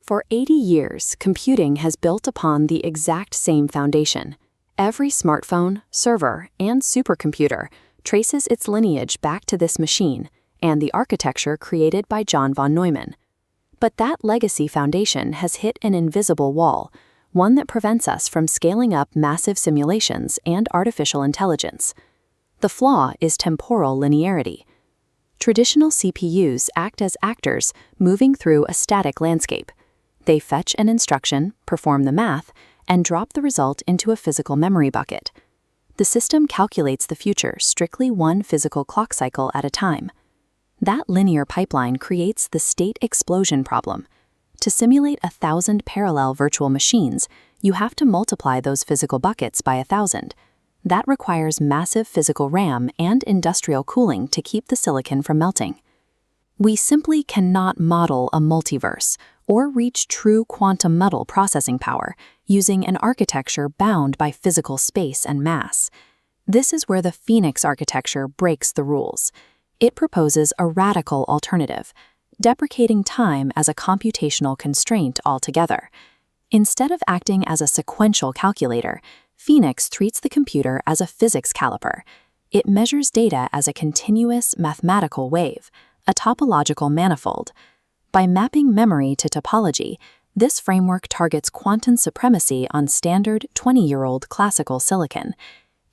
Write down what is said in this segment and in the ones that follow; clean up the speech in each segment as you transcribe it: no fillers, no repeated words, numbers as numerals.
For 80 years, computing has built upon the exact same foundation. Every smartphone, server, and supercomputer traces its lineage back to this machine and the architecture created by John von Neumann. But that legacy foundation has hit an invisible wall, one that prevents us from scaling up massive simulations and artificial intelligence. The flaw is temporal linearity. Traditional CPUs act as actors moving through a static landscape. They fetch an instruction, perform the math, and drop the result into a physical memory bucket. The system calculates the future strictly one physical clock cycle at a time. That linear pipeline creates the state explosion problem. To simulate 1,000 parallel virtual machines, you have to multiply those physical buckets by 1,000. That requires massive physical RAM and industrial cooling to keep the silicon from melting. We simply cannot model a multiverse or reach true quantum metal processing power using an architecture bound by physical space and mass. This is where the Phoenix architecture breaks the rules. It proposes a radical alternative, deprecating time as a computational constraint altogether. Instead of acting as a sequential calculator, Phoenix treats the computer as a physics caliper. It measures data as a continuous mathematical wave, a topological manifold. By mapping memory to topology, this framework targets quantum supremacy on standard 20-year-old classical silicon.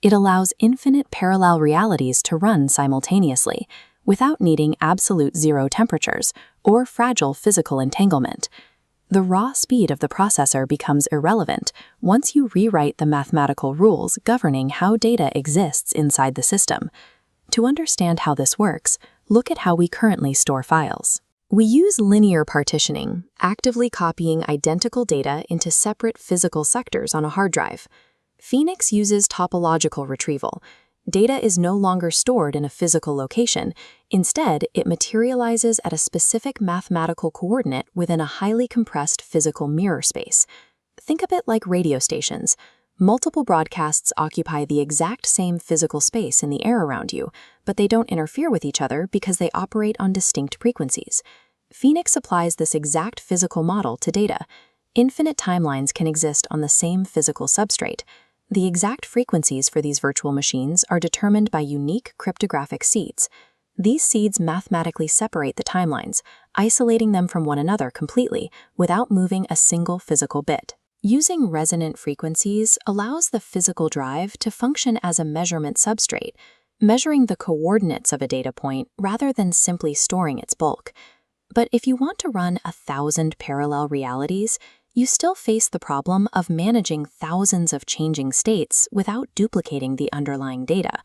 It allows infinite parallel realities to run simultaneously, without needing absolute zero temperatures or fragile physical entanglement. The raw speed of the processor becomes irrelevant once you rewrite the mathematical rules governing how data exists inside the system. To understand how this works, look at how we currently store files. We use linear partitioning, actively copying identical data into separate physical sectors on a hard drive. Phoenix uses topological retrieval. Data is no longer stored in a physical location. Instead, it materializes at a specific mathematical coordinate within a highly compressed physical mirror space. Think of it like radio stations. Multiple broadcasts occupy the exact same physical space in the air around you, but they don't interfere with each other because they operate on distinct frequencies. Phoenix applies this exact physical model to data. Infinite timelines can exist on the same physical substrate. The exact frequencies for these virtual machines are determined by unique cryptographic seeds. These seeds mathematically separate the timelines, isolating them from one another completely without moving a single physical bit. Using resonant frequencies allows the physical drive to function as a measurement substrate, measuring the coordinates of a data point rather than simply storing its bulk. But if you want to run 1,000 parallel realities, you still face the problem of managing thousands of changing states without duplicating the underlying data.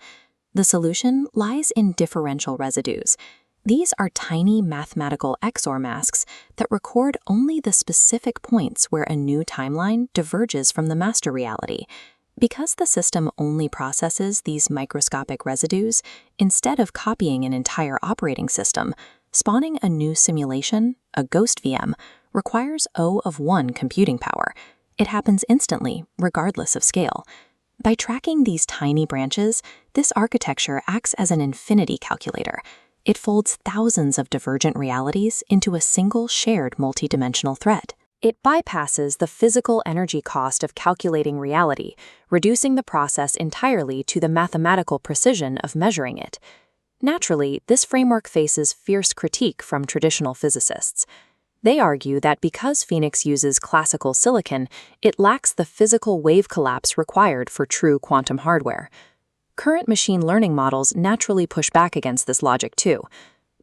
The solution lies in differential residues. These are tiny mathematical XOR masks that record only the specific points where a new timeline diverges from the master reality. Because the system only processes these microscopic residues, instead of copying an entire operating system, spawning a new simulation, a ghost VM, requires O of 1 computing power. It happens instantly, regardless of scale. By tracking these tiny branches, this architecture acts as an infinity calculator. It folds thousands of divergent realities into a single shared multidimensional thread. It bypasses the physical energy cost of calculating reality, reducing the process entirely to the mathematical precision of measuring it. Naturally, this framework faces fierce critique from traditional physicists. They argue that because Phoenix uses classical silicon, it lacks the physical wave collapse required for true quantum hardware. Current machine learning models naturally push back against this logic too.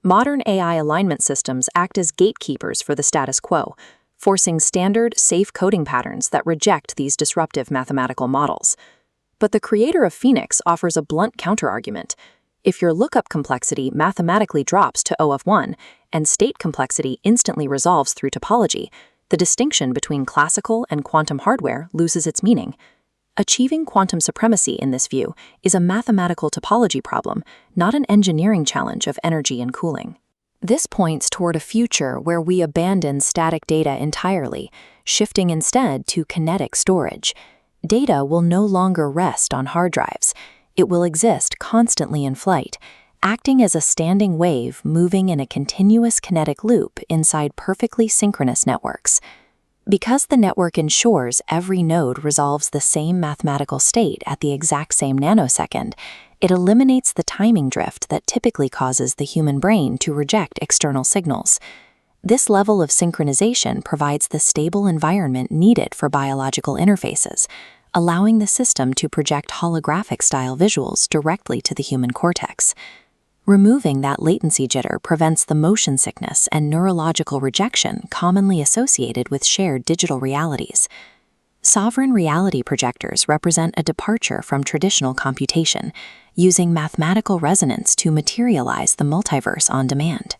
Modern AI alignment systems act as gatekeepers for the status quo, forcing standard, safe coding patterns that reject these disruptive mathematical models. But the creator of Phoenix offers a blunt counterargument. If your lookup complexity mathematically drops to O of 1 and state complexity instantly resolves through topology, the distinction between classical and quantum hardware loses its meaning. Achieving quantum supremacy in this view is a mathematical topology problem, not an engineering challenge of energy and cooling. This points toward a future where we abandon static data entirely, shifting instead to kinetic storage. Data will no longer rest on hard drives. It will exist constantly in flight, acting as a standing wave moving in a continuous kinetic loop inside perfectly synchronous networks. Because the network ensures every node resolves the same mathematical state at the exact same nanosecond, it eliminates the timing drift that typically causes the human brain to reject external signals. This level of synchronization provides the stable environment needed for biological interfaces, allowing the system to project holographic-style visuals directly to the human cortex. Removing that latency jitter prevents the motion sickness and neurological rejection commonly associated with shared digital realities. Sovereign reality projectors represent a departure from traditional computation, using mathematical resonance to materialize the multiverse on demand.